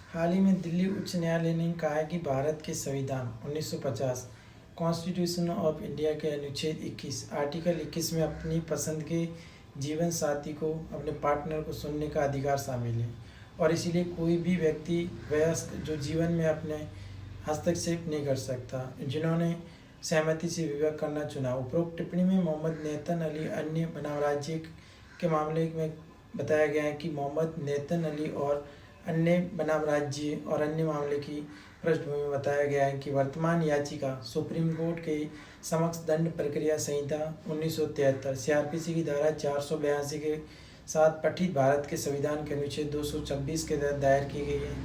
हाल ही में दिल्ली उच्च न्यायालय ने कहा है कि भारत के संविधान 1950 कॉन्स्टिट्यूशन ऑफ इंडिया के अनुच्छेद 21 आर्टिकल 21 में अपनी पसंद के जीवन साथी को अपने पार्टनर को चुनने का अधिकार शामिल है और इसीलिए कोई भी व्यक्ति वयस्क जो जीवन में अपने हस्तक्षेप नहीं कर सकता जिन्होंने सहमति से विवाह करना चुना। उपरोक्त टिप्पणी में मोहम्मद नेतन अली अन्य बनाम राज्य के मामले में बताया गया है कि मोहम्मद नेतन अली और अन्य बनाम राज्य और अन्य मामले की पृष्ठभूमि में बताया गया है कि वर्तमान याचिका सुप्रीम कोर्ट के समक्ष दंड प्रक्रिया संहिता 1973 सीआरपीसी की धारा 482 के साथ पठित भारत के संविधान के अनुच्छेद 226 के तहत दायर की गई है,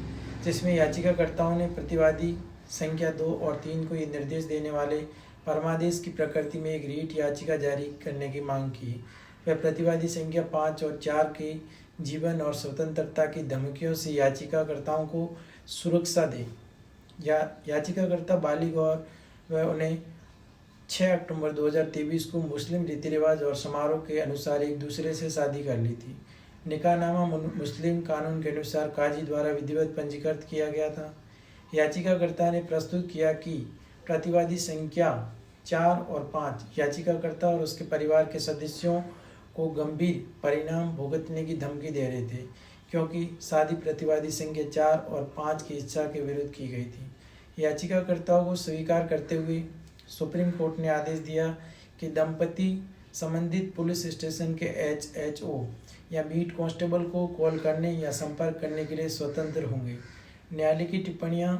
जिसमें याचिकाकर्ताओं ने प्रतिवादी संख्या 2 और 3 को ये निर्देश देने वाले परमादेश की प्रकृति में एक रीट याचिका जारी करने की मांग की। वह प्रतिवादी संख्या 5 और 4 के जीवन और स्वतंत्रता की धमकियों से याचिकाकर्ताओं को सुरक्षा दे। याचिकाकर्ता बालिग और वह उन्हें 6 अक्टूबर 2023 को मुस्लिम रीति रिवाज और समारोह के अनुसार एक दूसरे से शादी कर ली थी। निकाहनामा मुस्लिम कानून के अनुसार काजी द्वारा विधिवत पंजीकृत किया गया था। याचिकाकर्ता ने प्रस्तुत किया कि प्रतिवादी संख्या 4 और 5 याचिकाकर्ता और उसके परिवार के सदस्यों को गंभीर परिणाम भुगतने की धमकी दे रहे थे, क्योंकि शादी प्रतिवादी संख्या 4 और 5 की इच्छा के विरुद्ध की गई थी। याचिकाकर्ताओं को स्वीकार करते हुए सुप्रीम कोर्ट ने आदेश दिया कि दंपति संबंधित पुलिस स्टेशन के एचएचओ या बीट कांस्टेबल को कॉल करने या संपर्क करने के लिए स्वतंत्र होंगे। न्यायालय की टिप्पणियां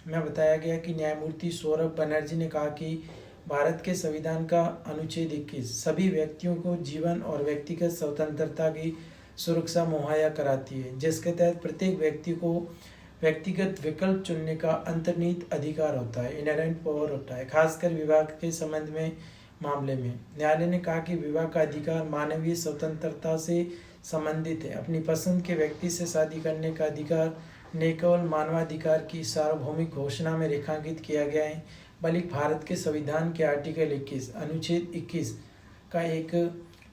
में बताया गया कि न्यायमूर्ति सौरभ बनर्जी ने कहा कि भारत के संविधान का अनुच्छेद 21 सभी व्यक्तियों को जीवन और व्यक्तिगत स्वतंत्रता की सुरक्षा मुहैया कराती है, जिसके तहत प्रत्येक व्यक्ति को व्यक्तिगत विकल्प चुनने का अंतर्निहित अधिकार होता है, इनहेरेंट पावर होता है, खासकर विवाह के संबंध में मामले में। न्यायालय ने कहा कि विवाह का अधिकार मानवीय स्वतंत्रता से संबंधित है। अपनी पसंद के व्यक्ति से शादी करने का अधिकार न केवल मानवाधिकार की सार्वभौमिक घोषणा में रेखांकित किया गया है, बल्कि भारत के संविधान के आर्टिकल 21 अनुच्छेद 21 का एक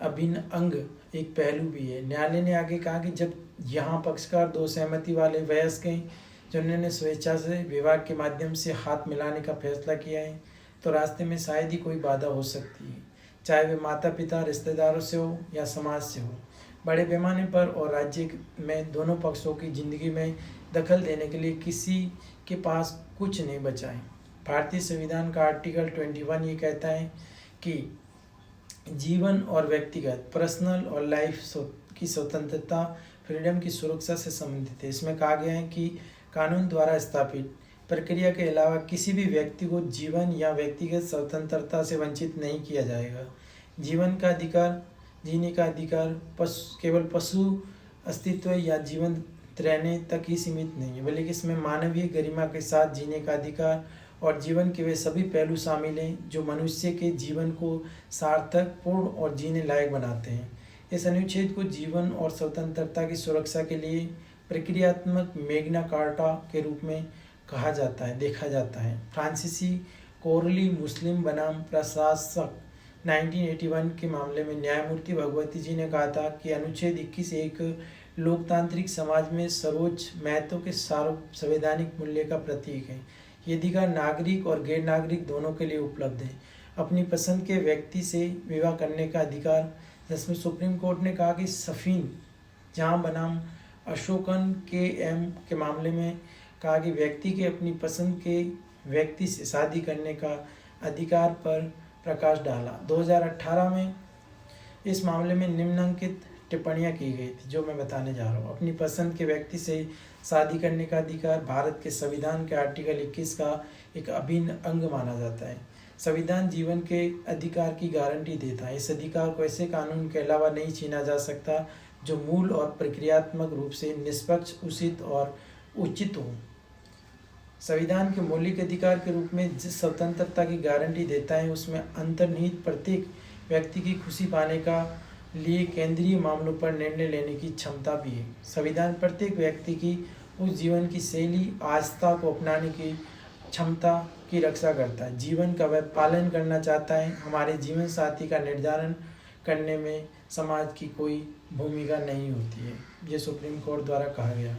अभिन्न अंग एक पहलू भी है। न्यायालय ने आगे कहा कि जब यहाँ पक्षकार 2 सहमति वाले वयस्क हैं जिन्होंने स्वेच्छा से विवाह के माध्यम से हाथ मिलाने का फैसला किया है, तो रास्ते में शायद ही कोई बाधा हो सकती है, चाहे वे माता पिता रिश्तेदारों से हो या समाज से हो। बड़े पैमाने पर और राज्य में दोनों पक्षों की जिंदगी में दखल देने के लिए किसी के पास कुछ नहीं बचा है। भारतीय संविधान का आर्टिकल 21 ये कहता है कि जीवन और व्यक्तिगत पर्सनल और लाइफ की स्वतंत्रता फ्रीडम की सुरक्षा से संबंधित है। इसमें कहा गया है कि कानून द्वारा स्थापित प्रक्रिया के अलावा किसी भी व्यक्ति को जीवन या व्यक्तिगत स्वतंत्रता से वंचित नहीं किया जाएगा। जीवन का अधिकार, जीने का अधिकार केवल पशु अस्तित्व या जीवन रहने तक ही सीमित नहीं है, बल्कि इसमें मानवीय गरिमा के साथ जीने का अधिकार और जीवन के वे सभी पहलू शामिल हैं जो मनुष्य के जीवन को सार्थक, पूर्ण और जीने लायक बनाते हैं। इस अनुच्छेद को जीवन और स्वतंत्रता की सुरक्षा के लिए प्रक्रियात्मक मैग्ना कार्टा के रूप में देखा जाता है। फ्रांसीसी कोरली मुस्लिम बनाम प्रशासक 1981 के मामले में न्यायमूर्ति भगवती जी ने कहा था कि अनुच्छेद 21 एक लोकतांत्रिक समाज में सर्वोच्च महत्व के संवैधानिक मूल्य का प्रतीक है। ये अधिकार नागरिक और गैर नागरिक दोनों के लिए उपलब्ध है। अपनी पसंद के व्यक्ति से विवाह करने का अधिकार, जिसमें सुप्रीम कोर्ट ने कहा कि सफीन जहां बनाम अशोकन के मामले में कहा कि व्यक्ति के अपनी पसंद के व्यक्ति से शादी करने का अधिकार पर प्रकाश डाला। 2018 में इस मामले में निम्नलिखित टिप्पणियां की गई थी जो मैं बताने जा रहा हूँ। अपनी पसंद के व्यक्ति से शादी करने का अधिकार भारत के संविधान के आर्टिकल 21 का एक अभिन्न अंग माना जाता है। संविधान जीवन के अधिकार की गारंटी देता है। इस अधिकार को ऐसे कानून के अलावा नहीं छीना जा सकता जो मूल और प्रक्रियात्मक रूप से निष्पक्ष, उचित और उचित हो। संविधान के मौलिक अधिकार के रूप में जिस स्वतंत्रता की गारंटी देता है, उसमें अंतर्निहित प्रत्येक व्यक्ति की खुशी पाने का लिए केंद्रीय मामलों पर निर्णय लेने की क्षमता भी है। संविधान प्रत्येक व्यक्ति की उस जीवन की शैली, आस्था को अपनाने की क्षमता की रक्षा करता है। जीवन का वह पालन करना चाहता है। हमारे जीवन साथी का निर्धारण करने में समाज की कोई भूमिका नहीं होती है। ये सुप्रीम कोर्ट द्वारा कहा गया।